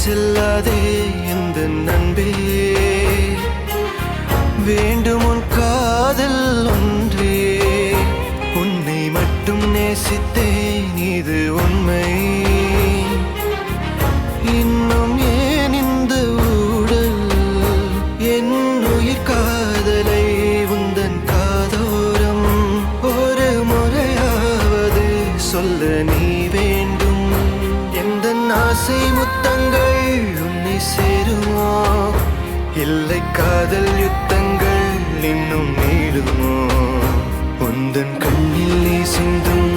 செல்லாதே எந்த நண்பே, வேண்டும் உன் காதல் ஒன்றே. உன்னை மட்டும் நேசித்தேன், இது உண்மை. இன்னும் ஏன் இந்த ஊடல்? என் உயிர் காதலை உந்தன் காதோரம் ஒரு முறையாவது சொல்ல நீ வேண்டும். எந்த ஆசை முத்தங்கள் உன்னை சேருமோ? இல்லை காதல் யுத்தங்கள் இன்னும் நீடுமோ? உந்தன் கண்ணில் நீ சிந்தும்